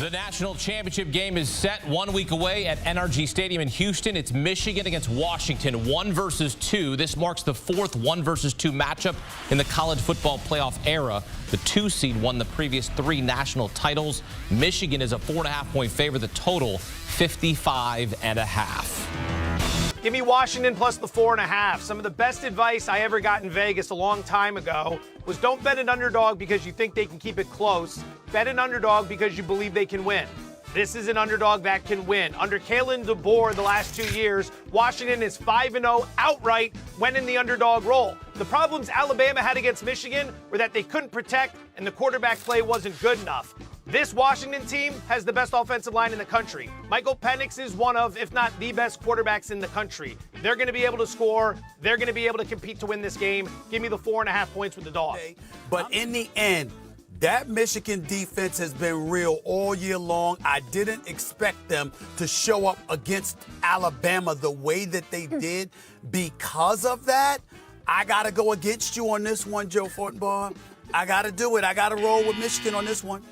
The national championship game is set 1 week away at NRG Stadium in Houston. It's Michigan against Washington, 1 versus 2. This marks the 4th 1 versus 2 matchup in the college football playoff era. The 2 seed won the previous 3 national titles. Michigan is a 4.5-point favorite. The total, 55.5. Give me Washington plus the 4.5. Some of the best advice I ever got in Vegas a long time ago was don't bet an underdog because you think they can keep it close. Bet an underdog because you believe they can win. This is an underdog that can win. Under Kalen DeBoer the last 2 years, Washington is 5-0 outright when in the underdog role. The problems Alabama had against Michigan were that they couldn't protect and the quarterback play wasn't good enough. This Washington team has the best offensive line in the country. Michael Penix is one of, if not the best quarterbacks in the country. They're going to be able to score. They're going to be able to compete to win this game. Give me the 4.5 points with the dog. But in the end, that Michigan defense has been real all year long. I didn't expect them to show up against Alabama the way that they did. Because of that, I got to go against you on this one, Joe Fortenbaugh. I got to do it. I got to roll with Michigan on this one.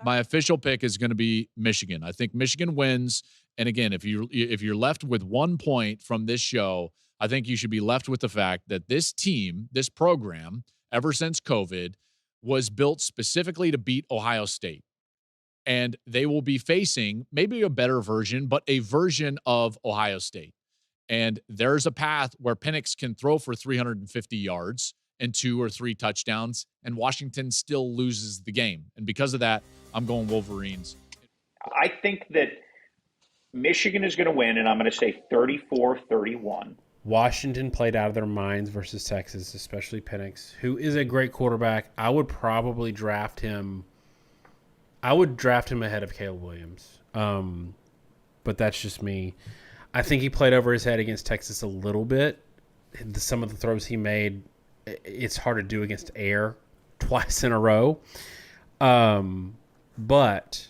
My official pick is going to be Michigan. I think Michigan wins. And again, if you're left with 1 point from this show, I think you should be left with the fact that this team, this program, ever since COVID, was built specifically to beat Ohio State. And they will be facing maybe a better version, but a version of Ohio State. And there's a path where Penix can throw for 350 yards and 2 or 3 touchdowns, and Washington still loses the game. And because of that, I'm going Wolverines. I think that Michigan is going to win, and I'm going to say 34-31. Washington played out of their minds versus Texas, especially Penix, who is a great quarterback. I would probably draft him. I would draft him ahead of Caleb Williams. But that's just me. I think he played over his head against Texas a little bit. Some of the throws he made, it's hard to do against air twice in a row. But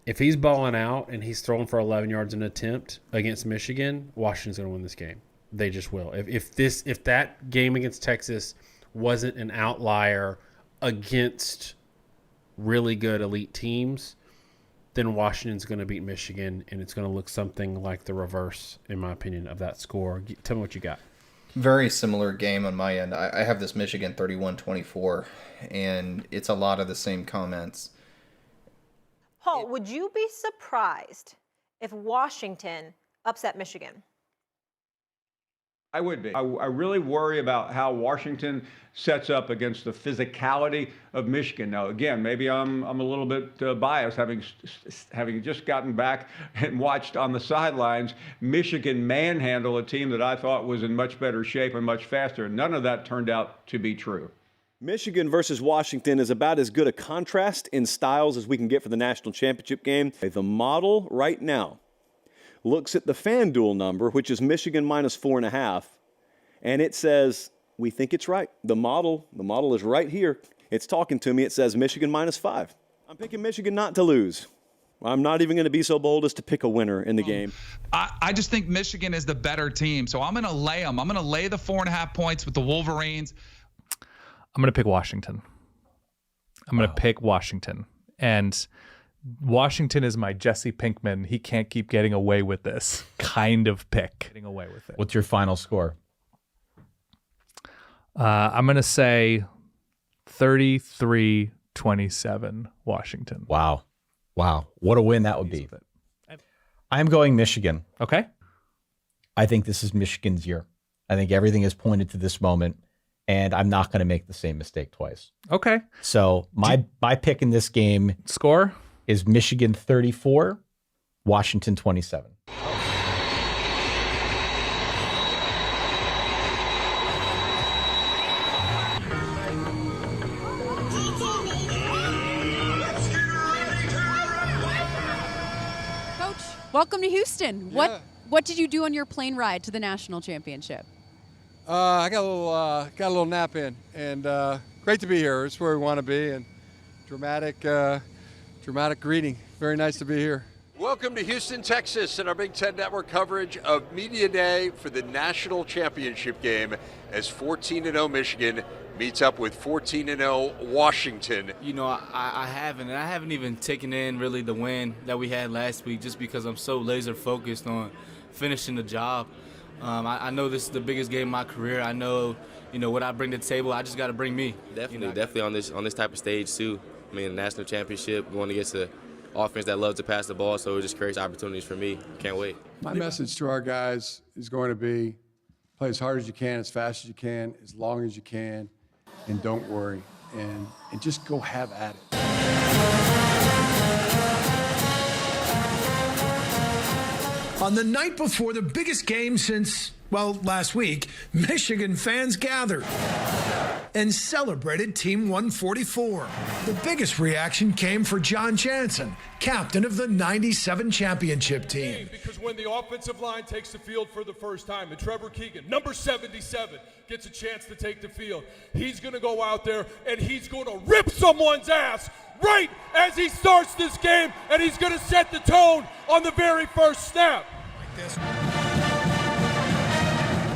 if he's balling out and he's throwing for 11 yards an attempt against Michigan, Washington's going to win this game. They just will. If that game against Texas wasn't an outlier against really good elite teams, then Washington's going to beat Michigan, and it's going to look something like the reverse, in my opinion, of that score. Tell me what you got. Very similar game on my end. I have this Michigan 31-24, and it's a lot of the same comments. Paul, would you be surprised if Washington upset Michigan? I would be. I really worry about how Washington sets up against the physicality of Michigan. Now, again, maybe I'm a little bit biased, having just gotten back and watched on the sidelines Michigan manhandle a team that I thought was in much better shape and much faster. None of that turned out to be true. Michigan versus Washington is about as good a contrast in styles as we can get for the national championship game. The model right now looks at the FanDuel number, which is Michigan minus 4.5, and it says, we think it's right. The model is right here. It's talking to me. It says Michigan minus 5. I'm picking Michigan not to lose. I'm not even going to be so bold as to pick a winner in the game. I just think Michigan is the better team, so I'm going to lay them. I'm going to lay the 4.5 points with the Wolverines. I'm going to pick Washington. And Washington is my Jesse Pinkman. He can't keep getting away with this kind of pick. Getting away with it. What's your final score? I'm going to say 33-27 Washington. Wow. What a win that would be. I'm going Michigan. Okay. I think this is Michigan's year. I think everything is pointed to this moment, and I'm not going to make the same mistake twice. Okay. So my pick in this game score is Michigan 34, Washington 27. Coach, welcome to Houston. Yeah. What did you do on your plane ride to the national championship? I got a little nap in, and great to be here. It's where we want to be, and dramatic greeting. Very nice to be here. Welcome to Houston, Texas, and our Big Ten Network coverage of Media Day for the National Championship game as 14-0 Michigan meets up with 14-0 Washington. You know, I haven't even taken in really the win that we had last week just because I'm so laser focused on finishing the job. I know this is the biggest game of my career. I know, you know, what I bring to the table. I just got to bring me. Definitely on this type of stage too. I mean, the national championship, going against the offense that loves to pass the ball, so it just creates opportunities for me. Can't wait. My message to our guys is going to be play as hard as you can, as fast as you can, as long as you can, and don't worry. And just go have at it. On the night before the biggest game since, well, last week, Michigan fans gathered and celebrated Team 144. The biggest reaction came for John Jansen, captain of the '97 championship team. Because when the offensive line takes the field for the first time, and Trevor Keegan, number 77, gets a chance to take the field, he's going to go out there and he's going to rip someone's ass right as he starts this game, and he's going to set the tone on the very first snap.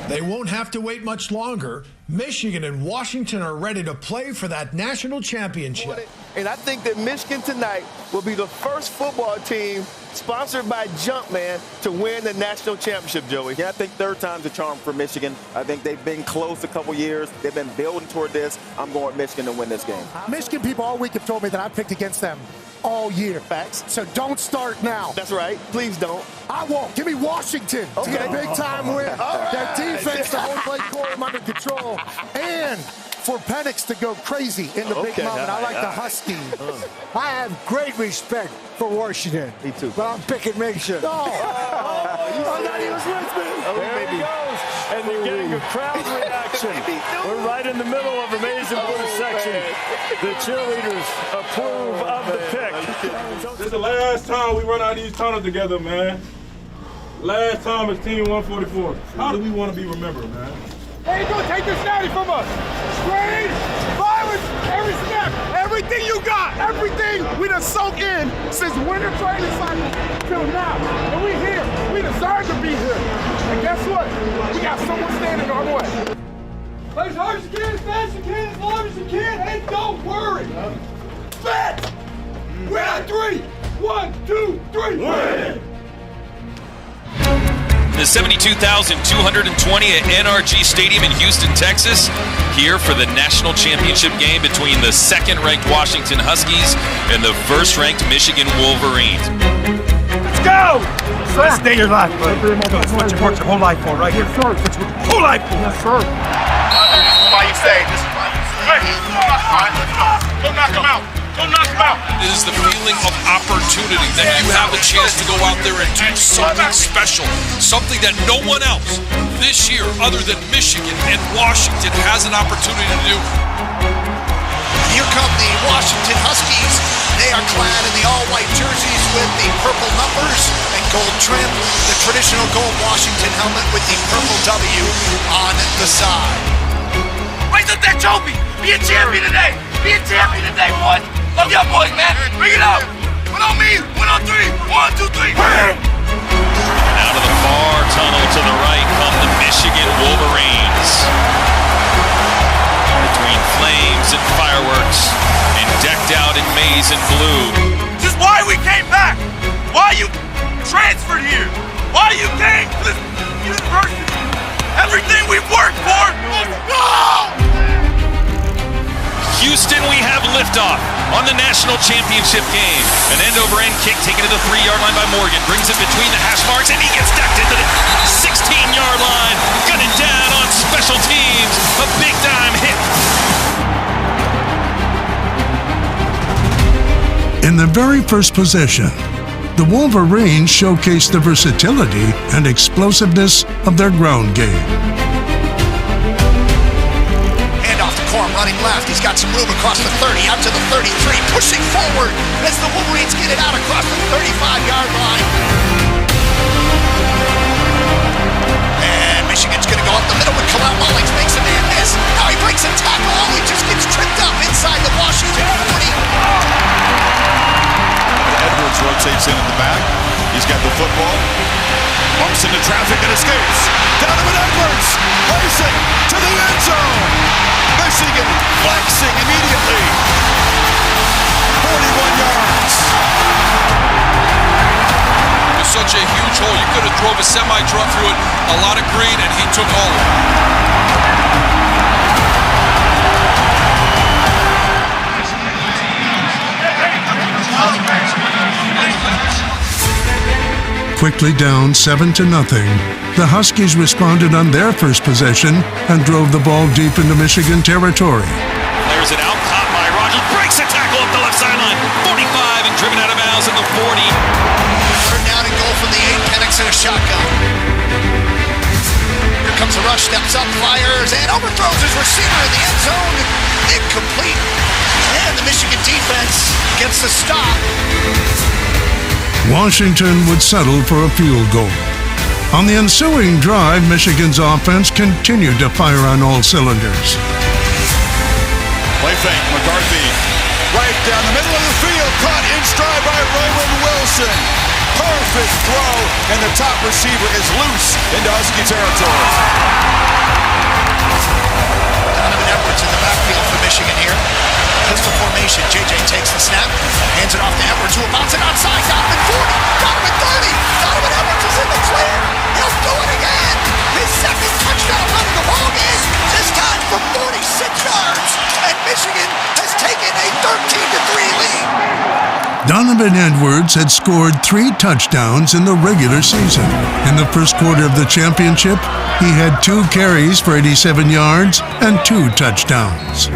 They won't have to wait much longer. Michigan and Washington are ready to play for that national championship. And I think that Michigan tonight will be the first football team sponsored by Jumpman to win the national championship, Joey. Yeah, I think third time's a charm for Michigan. I think they've been close a couple years. They've been building toward this. I'm going with Michigan to win this game. Michigan people all week have told me that I picked against them all year. Facts. So don't start now. That's right. Please don't. I won't. Give me Washington to get a big-time win. Right. Their defense, the whole play core under control. And for Penix to go crazy in the big moment. I like the Huskies. I have great respect for Washington. Me too. But I'm picking Michigan. No. I thought he was with me. There he goes. And they're getting a crowd reaction. We're right in the middle of Amazing Blue section. The cheerleaders approve of the pick. This is the last time we run out of these tunnels together, man. Last time it's Team 144. How do we want to be remembered, man? Hey, don't take this natty from us. Screen, violence, every snap, everything you got, everything we done soak in since winter training cycle till now. And we here. We deserve to be here. And guess what? We got someone standing our way. Play as hard as you can, as fast as you can, as long as you can, and don't worry. Bet! We're on 3. 1, 2, 3. Win! The 72,220 at NRG Stadium in Houston, Texas, here for the national championship game between the second-ranked Washington Huskies and the first-ranked Michigan Wolverines. Let's go! So that's day your life, bud. That's what you worked your whole life for, right here. Yes, sir. That's what your whole life for. Yes, sir. This is why you say. This is why you say. Hey, all right, let's go. Go knock him out. Go knock him out. It is the feeling of opportunity that you have a chance to go out there and do something special, something that no one else this year other than Michigan and Washington has an opportunity to do. Here come the Washington Huskies. They are clad in the all-white jerseys with the purple numbers and gold trim. The traditional gold Washington helmet with the purple W on the side. Raise up that trophy. Be a champion today. Be a champion today, boys. Love y'all boys, man. Bring it out. 1 on me. 1 on 3. 1, 2, 3. And out of the far tunnel to the right come the Michigan Wolverines. Between flames and fireworks and decked out in maize and blue. This is why we came back. Why you transferred here. Why you came to this university. Everything we've worked for. Let's go! Houston, we have liftoff on the national championship game. An end-over-end kick taken to the 3-yard line by Morgan. Brings it between the hash marks, and he gets decked into the 16-yard line. Got it down on special teams. A big-time hit. In the very first possession, the Wolverines showcased the versatility and explosiveness of their ground game. Corm running left. He's got some room across the 30, out to the 33, pushing forward as the Wolverines get it out across the 35-yard line. And Michigan's going to go up the middle with Kalal Mullings, makes a man miss. Now he breaks a tackle. Oh, he just gets tripped up inside the Washington 40. Edwards rotates in the back. He's got the football. Bumps into traffic and escapes. Donovan Edwards racing to the end zone. Michigan flexing immediately. 41 yards. It was such a huge hole. You could have drove a semi-truck through it. A lot of green, and he took all of it. Quickly down 7-0, the Huskies responded on their first possession and drove the ball deep into Michigan territory. There's it out, caught by Rogers, breaks a tackle up the left sideline, 45 and driven out of bounds at the 40. Third down and goal from the 8, Penix in a shotgun. Here comes the rush, steps up, fires, and overthrows his receiver in the end zone. Incomplete. And the Michigan defense gets the stop. Washington would settle for a field goal. On the ensuing drive, Michigan's offense continued to fire on all cylinders. Play fake, McCarthy. Right down the middle of the field, caught in stride by Roman Wilson. Perfect throw, and the top receiver is loose into Husky territory. Donovan Edwards in the backfield for Michigan here. Pistol formation, JJ takes the snap, hands it off to Edwards, who will bounce it outside. Donovan 40, Donovan 30, Donovan Edwards is in the clear. He'll do it again. His second touchdown run of the ball game, this time from 46 yards, and Michigan has taken a 13-3 lead. Donovan Edwards had scored 3 touchdowns in the regular season. In the first quarter of the championship, he had 2 carries for 87 yards and 2 touchdowns.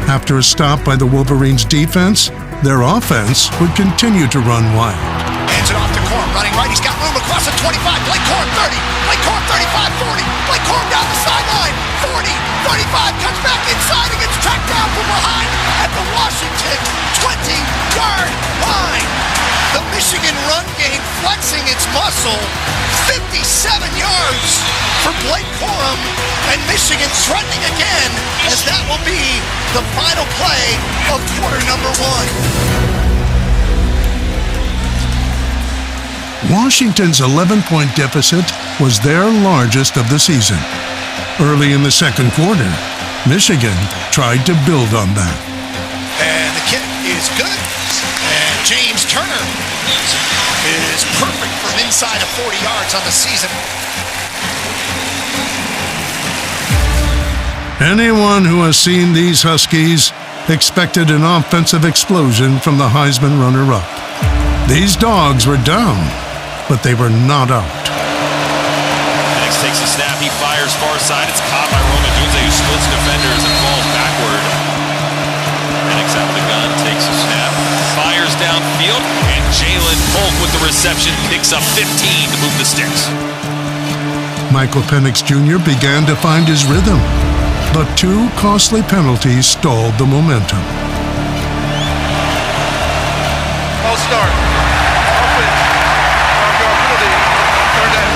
After a stop by the Wolverines' defense, their offense would continue to run wild. Hands it off to Corm, running right. He's got room across the 25. Blake Corm 30. Blake Corm 35, 40. Blake Corm down the sideline. 40, 35, comes back inside and gets tracked down from behind at the Washington 20-yard line. The Michigan run game flexing its muscle. 57 yards for Blake Corum, and Michigan threatening again, as that will be the final play of quarter number 1. Washington's 11-point deficit was their largest of the season. Early in the second quarter, Michigan tried to build on that. And the kick is good, and James Turner is perfect from inside of 40 yards on the season. Anyone who has seen these Huskies expected an offensive explosion from the Heisman runner-up. These dogs were down, but they were not out. Penix takes a snap, he fires far side, it's caught by Roman Dunze, who splits defenders and falls backward. Penix out of the gun, takes a snap, fires downfield, and Jalen Polk with the reception picks up 15 to move the sticks. Michael Penix Jr. began to find his rhythm, but 2 costly penalties stalled the momentum. I'll start. Offense. Penalty. Third down.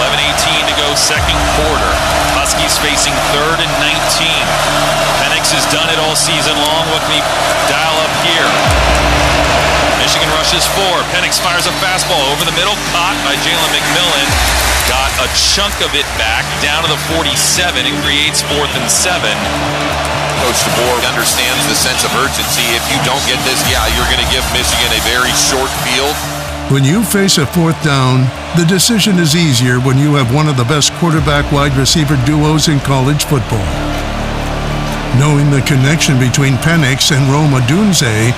11:18 to go, second quarter. Huskies facing 3rd and 19. Penix has done it all season long. What can he dial up here? Michigan rushes 4. Penix fires a fastball over the middle, caught by Jalen McMillan. Got a chunk of it back down to the 47 and creates 4th and 7. Coach DeBoer understands the sense of urgency. If you don't get this, you're going to give Michigan a very short field. When you face a 4th down, the decision is easier when you have one of the best quarterback-wide receiver duos in college football. Knowing the connection between Penix and Rome Odunze,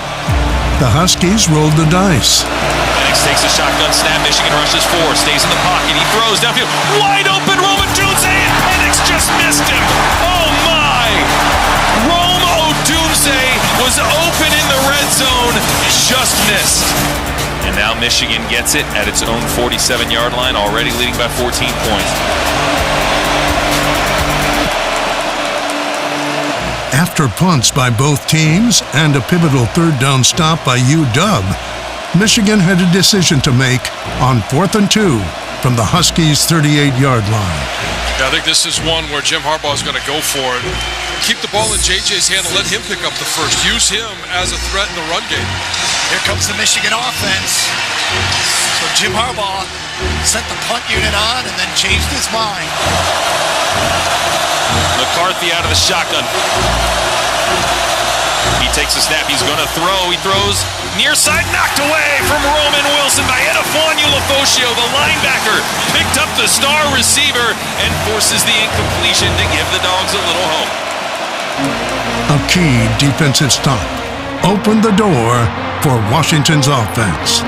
the Huskies rolled the dice. Penix takes a shotgun snap. Michigan rushes 4, stays in the pocket. He throws downfield. Wide open, Rome Odunze, and Penix just missed him. Oh my! Rome Odunze was open in the red zone, just missed. And now Michigan gets it at its own 47-yard line, already leading by 14 points. After punts by both teams and a pivotal 3rd down stop by UW, Michigan had a decision to make on 4th and 2 from the Huskies' 38-yard line. I think this is one where Jim Harbaugh is going to go for it. Keep the ball in JJ's hand and let him pick up the first. Use him as a threat in the run game. Here comes the Michigan offense. So Jim Harbaugh sent the punt unit on and then changed his mind. McCarthy out of the shotgun. He takes a snap. He's going to throw. He throws near side, knocked away from Roman Wilson by Edefonio Lefosio. The linebacker picked up the star receiver and forces the incompletion to give the Dogs a little hope. A key defensive stop opened the door for Washington's offense.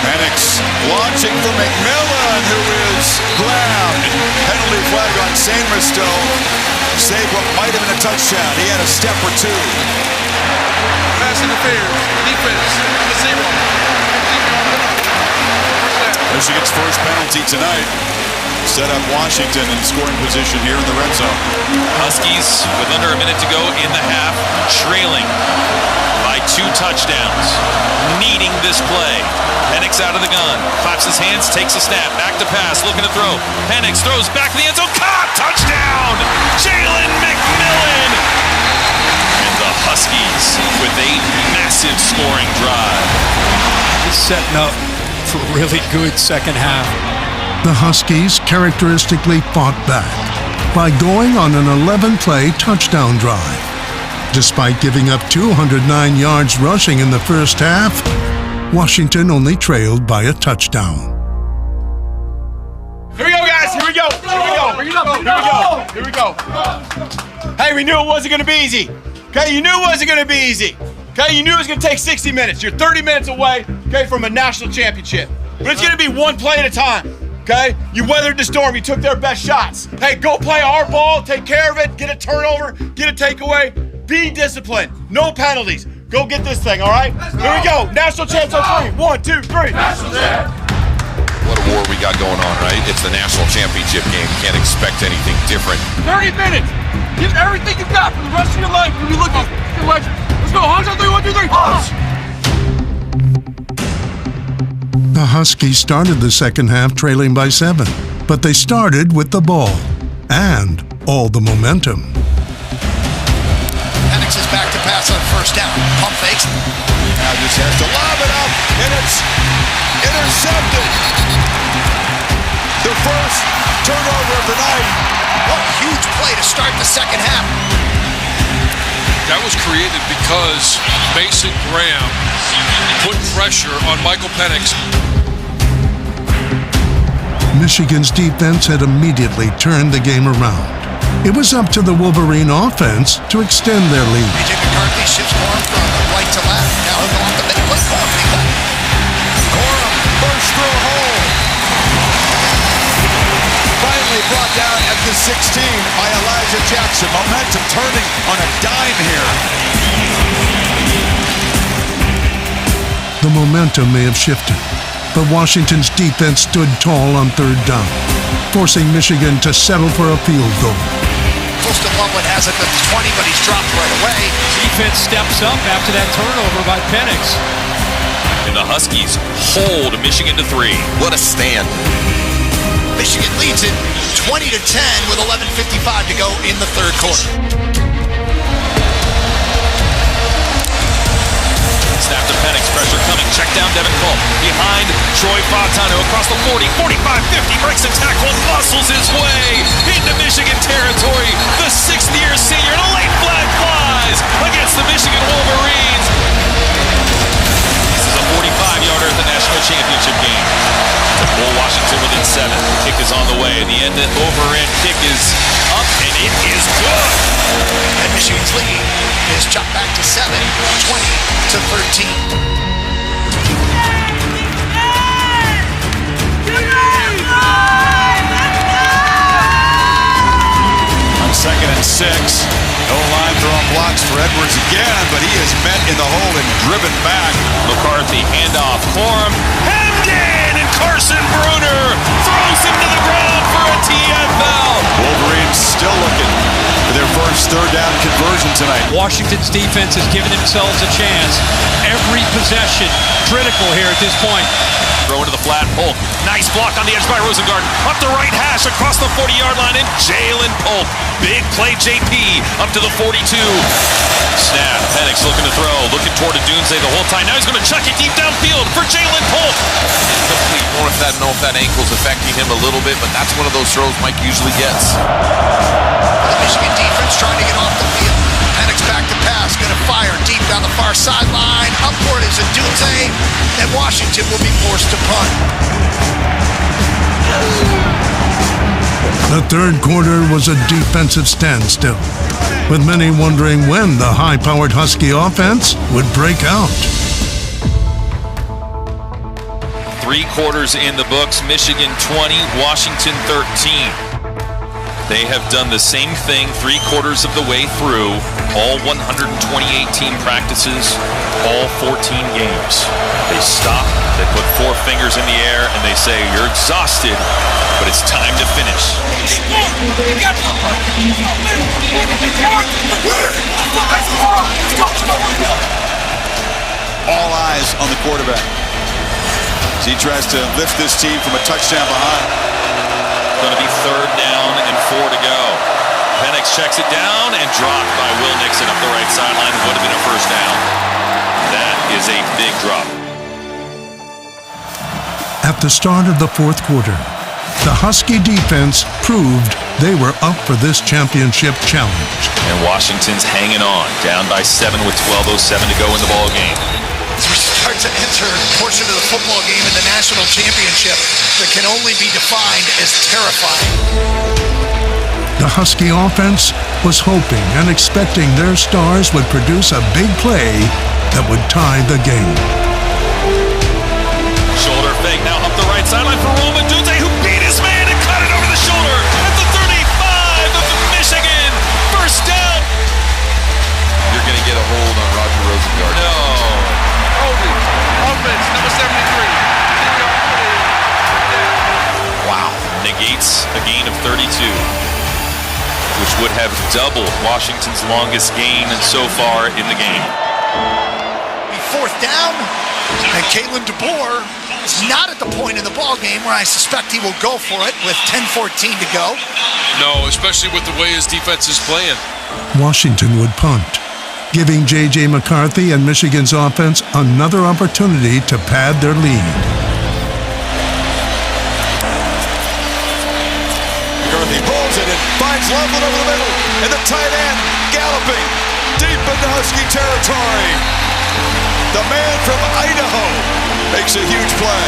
Penix launching for McMillan, who is grabbed. Penalty flag on Sainristil. Saved what might have been a touchdown. He had a step or two. Pass interference. Defense. 0. Michigan's first penalty tonight. Set up Washington in scoring position here in the red zone. Huskies with under a minute to go in the half, trailing by 2 touchdowns, needing this play. Penix out of the gun, claps his hands, takes a snap, back to pass, looking to throw. Penix throws back to the end zone, caught, touchdown! Jalen McMillan! And the Huskies with a massive scoring drive. He's setting up for a really good second half. The Huskies characteristically fought back by going on an 11-play touchdown drive. Despite giving up 209 yards rushing in the first half, Washington only trailed by a touchdown. Here we go, guys. Here we go. Here we go. Bring it up. Here we go. Here we go. Hey, we knew it wasn't going to be easy. Okay, you knew it wasn't going to be easy. Okay, you knew it was going to take 60 minutes. You're 30 minutes away, okay, from a national championship. But it's going to be one play at a time. Okay? You weathered the storm. You took their best shots. Hey, go play our ball. Take care of it. Get a turnover. Get a takeaway. Be disciplined. No penalties. Go get this thing, all right? Here we go. National champs on 3. 1, 2, 3. National champ. What a war we got going on, right? It's the national championship game. Can't expect anything different. 30 minutes. Give everything you've got for the rest of your life. When you look at the legend. Let's go. Hugs on 3. 1, 2, 3. Hugs. The Huskies started the second half trailing by 7, but they started with the ball and all the momentum. Penix is back to pass on first down. Pump fakes. Now just has to lob it up, and it's intercepted. The first turnover of the night. What a huge play to start the second half. That was created because Mason Graham put pressure on Michael Penix. Michigan's defense had immediately turned the game around. It was up to the Wolverine offense to extend their lead. A.J. McCarthy shifts Corum from right to left. Now he'll go off the middle. Let's go. Corum burst through a hole. Finally brought down at the 16 by Elijah Jackson. Momentum turning on a dime here. The momentum may have shifted, but Washington's defense stood tall on third down, forcing Michigan to settle for a field goal. Colston Loveland has it at the 20, but he's dropped right away. Defense steps up after that turnover by Penix. And the Huskies hold Michigan to 3. What a stand. Michigan leads it 20-10 with 11:55 to go in the third quarter. Snap to Penix, pressure coming, check down Devin Culp. Behind Troy Fautano across the 40, 45, 50, breaks a tackle, muscles his way into Michigan territory. The 6th-year senior, and a late flag flies against the Michigan Wolverines. This is a 45-yarder at the national championship game. To pull Washington within 7. The kick is on the way, and the over-end kick is up, and it is good. And Michigan's lead is chopped back to 7, 20-13. On 2nd and 6, no line throwing blocks for Edwards again, but he is met in the hole and driven back. McCarthy, handoff, Corum, hemmed in, and Carson Bruner throws him to the ground for a TFL. Wolverines still looking for their first third down conversion. collision tonight. Washington's defense has given themselves a chance. Every possession critical here at this point. Throw into the flat. Polk. Nice block on the edge by Rosengarten. Up the right hash across the 40-yard line, and Jalen Polk. Big play, JP, up to the 42. Snap. Penix looking to throw. Looking toward Dunze the whole time. Now he's going to chuck it deep downfield for Jalen Polk. Incomplete. More if that, know if that ankle's affecting him a little bit, but that's one of those throws Mike usually gets. The Michigan defense trying to get off the field. Penix back to pass, going to fire deep down the far sideline. Upward is Dunze, and Washington will be forced to punt. The third quarter was a defensive standstill, with many wondering when the high-powered Husky offense would break out. 3 quarters in the books. Michigan 20, Washington 13. They have done the same thing 3 quarters of the way through, all 128 team practices, all 14 games. They stop, they put 4 fingers in the air, and they say, you're exhausted, but it's time to finish. All eyes on the quarterback as he tries to lift this team from a touchdown behind. Going to be 3rd down and 4 to go. Penix checks it down and dropped by Will Nixon up the right sideline. Would have been a 1st down. That is a big drop. At the start of the fourth quarter, the Husky defense proved they were up for this championship challenge. And Washington's hanging on, down by 7 with 12:07 to go in the ball game. As we start to enter a portion of the football game in the national championship that can only be defined as terrifying. The Husky offense was hoping and expecting their stars would produce a big play that would tie the game. Shoulder fake now up the right sideline for Roman Dunze, who beat his man and cut it over the shoulder at the 35 of Michigan. 1st down. You're going to get a hold on Roger Rosengarten. No. Offense, number 73. Wow. Negates a gain of 32, which would have doubled Washington's longest gain so far in the game. 4th down, and Kalen DeBoer is not at the point in the ball game where I suspect he will go for it with 10:14 to go. No, especially with the way his defense is playing. Washington would punt, giving J.J. McCarthy and Michigan's offense another opportunity to pad their lead. McCarthy pulls it and finds Loveland over the middle, and the tight end galloping deep into Husky territory. The man from Idaho makes a huge play.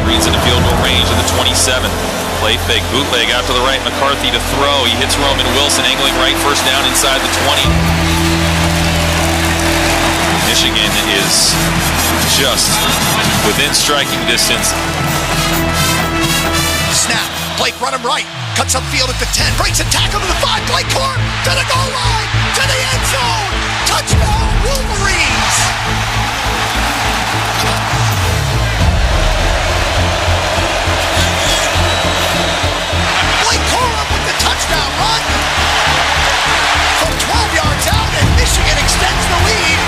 Green's into field goal range of the 27. Play fake, bootleg out to the right. McCarthy to throw. He hits Roman Wilson, angling right. 1st down inside the 20. Michigan is just within striking distance. Snap. Blake run him right. Cuts upfield at the 10. Breaks a tackle to the 5. Blake Corum to the goal line. To the end zone. Touchdown, Wolverines. Blake Corum with the touchdown run. From 12 yards out, and Michigan extends the lead.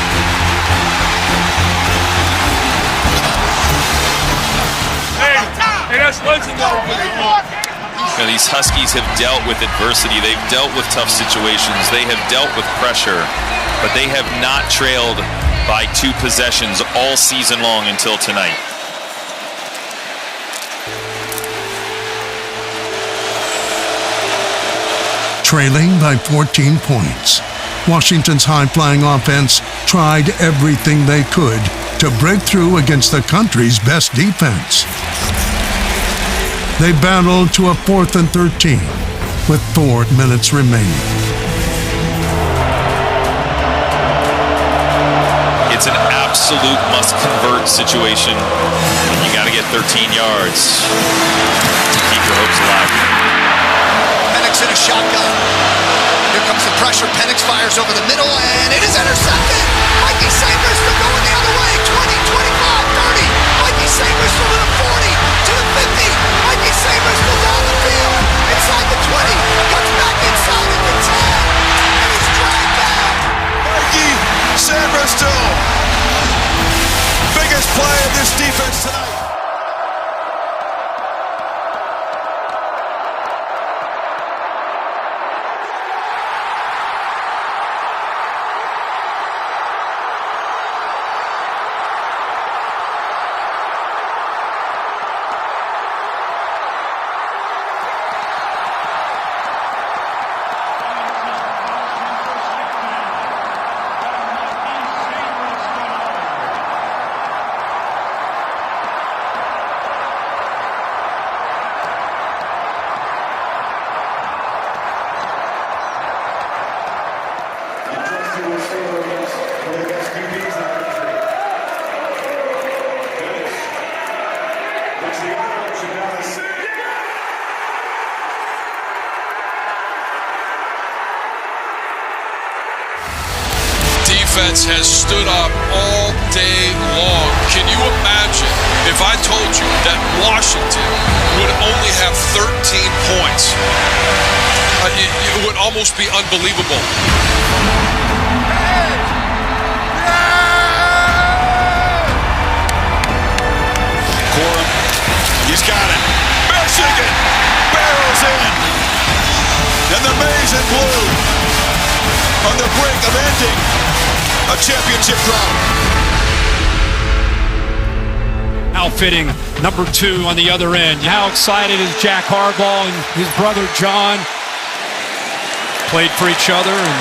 Hey, that's legendary. Now, these Huskies have dealt with adversity. They've dealt with tough situations. They have dealt with pressure, but they have not trailed by 2 possessions all season long until tonight. Trailing by 14 points, Washington's high-flying offense tried everything they could to break through against the country's best defense. They battled to a 4th and 13 with 4 minutes remaining. It's an absolute must-convert situation. You got to get 13 yards to keep your hopes alive. Penix in a shotgun. Here comes the pressure. Penix fires over the middle, and it is intercepted. Mikey Sabers to going the other way. 20, 25, 30. Mikey Sabers to the 40, to the 50. Mikey Sabers goes down the field. Inside the 20. Cuts back inside. Defense has stood up all day long. Can you imagine if I told you that Washington would only have 13 points? It would almost be unbelievable. Corum, he's got it. Michigan barrels in. And the maize and blue on the brink of ending a championship drought. Outfitting number 2 on the other end. How excited is Jack Harbaugh and his brother John? Played for each other and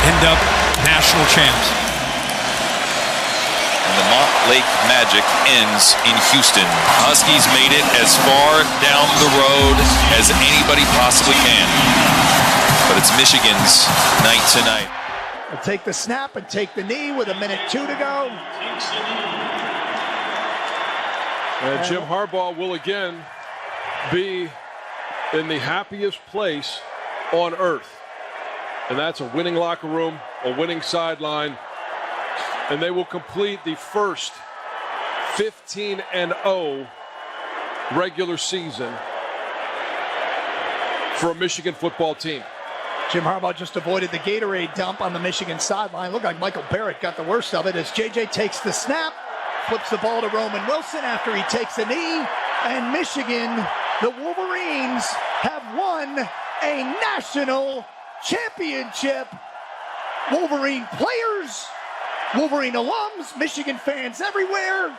end up national champs. And the Montlake Magic ends in Houston. Huskies made it as far down the road as anybody possibly can. But it's Michigan's night tonight. We'll take the snap and take the knee with 1:02 to go. And Jim Harbaugh will again be in the happiest place on earth. And that's a winning locker room, a winning sideline. And they will complete the first 15-0 regular season for a Michigan football team. Jim Harbaugh just avoided the Gatorade dump on the Michigan sideline. Looked like Michael Barrett got the worst of it as JJ takes the snap, flips the ball to Roman Wilson after he takes a knee, and Michigan, the Wolverines, have won a national championship. Wolverine players, Wolverine alums, Michigan fans everywhere.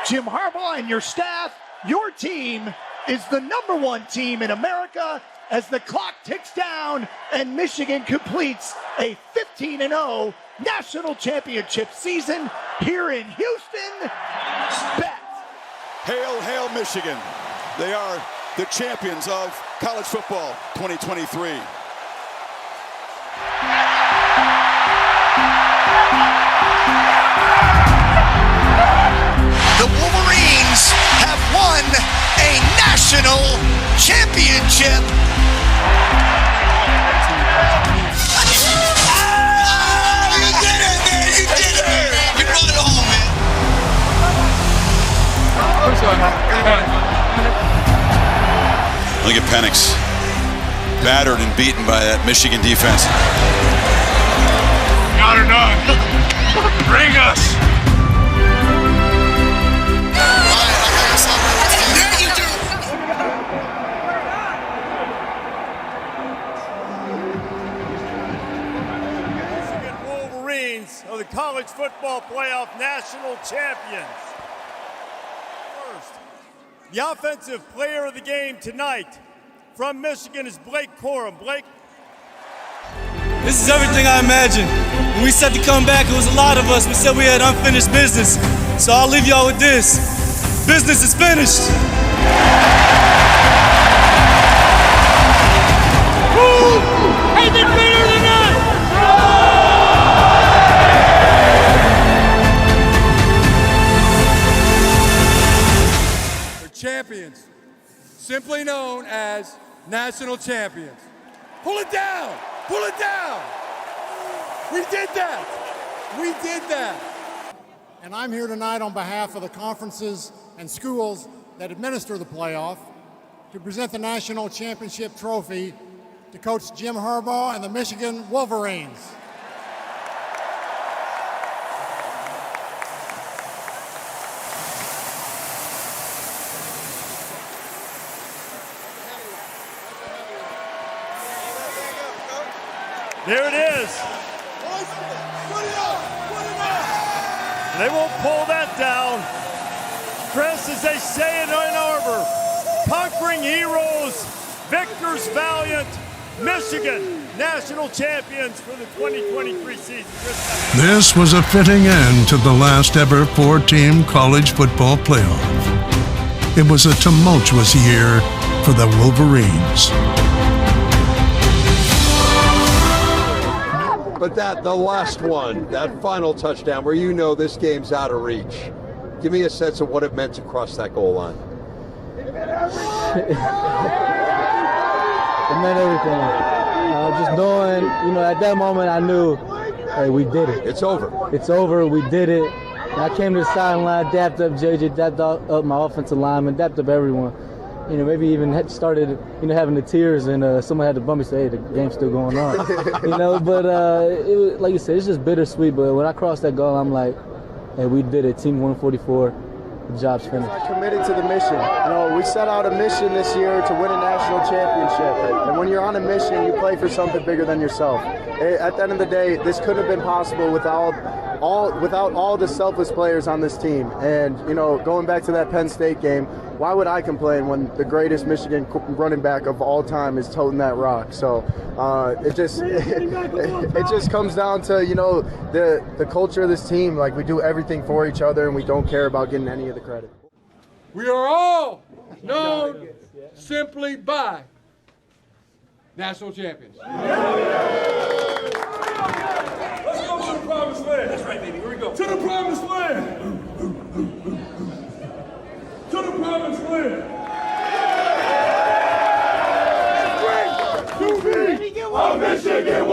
Jim Harbaugh and your staff, your team is the #1 team in America as the clock ticks down and Michigan completes a 15-0 national championship season here in Houston. Bet. Hail, hail, Michigan. They are the champions of college football 2023. The Wolverines have won a national championship. You did it, man! You did it! You brought it home, man. Look at Penix, battered and beaten by that Michigan defense. Got her done. Bring us. Of the college football playoff national champions. First, the offensive player of the game tonight from Michigan is Blake Corum. Blake. This is everything I imagined. When we said to come back, it was a lot of us. We said we had unfinished business. So I'll leave y'all with this. Business is finished. Woo! Anything better than that? Champions, simply known as national champions. Pull it down! Pull it down! We did that! We did that! And I'm here tonight on behalf of the conferences and schools that administer the playoff to present the national championship trophy to Coach Jim Harbaugh and the Michigan Wolverines. There it is. They won't pull that down. Chris, as they say in Ann Arbor, conquering heroes, victors valiant, Michigan national champions for the 2023 season. This was a fitting end to the last ever 4-team college football playoff. It was a tumultuous year for the Wolverines. But the last one, that final touchdown where you know this game's out of reach. Give me a sense of what it meant to cross that goal line. meant everything. Just knowing, at that moment I knew, hey, we did it. It's over. It's over. We did it. And I came to the sideline, dapped up JJ, dapped up my offensive lineman, dapped up everyone. Maybe even started, having the tears, and someone had to bump me and say, hey, the game's still going on. But it was, like you said, it's just bittersweet. But when I crossed that goal, I'm like, hey, we did it. Team 144. The job's finished. I committed to the mission. We set out a mission this year to win a national championship. And when you're on a mission, you play for something bigger than yourself. At the end of the day, this couldn't have been possible without all the selfless players on this team. And, going back to that Penn State game, why would I complain when the greatest Michigan running back of all time is toting that rock? So it just comes down to, the culture of this team. Like, we do everything for each other, and we don't care about getting any of the credit. We are all known simply by national champions. Let's go to the promised land. That's right, baby. Here we go. To the promised land. To the promised land. To be a Michigan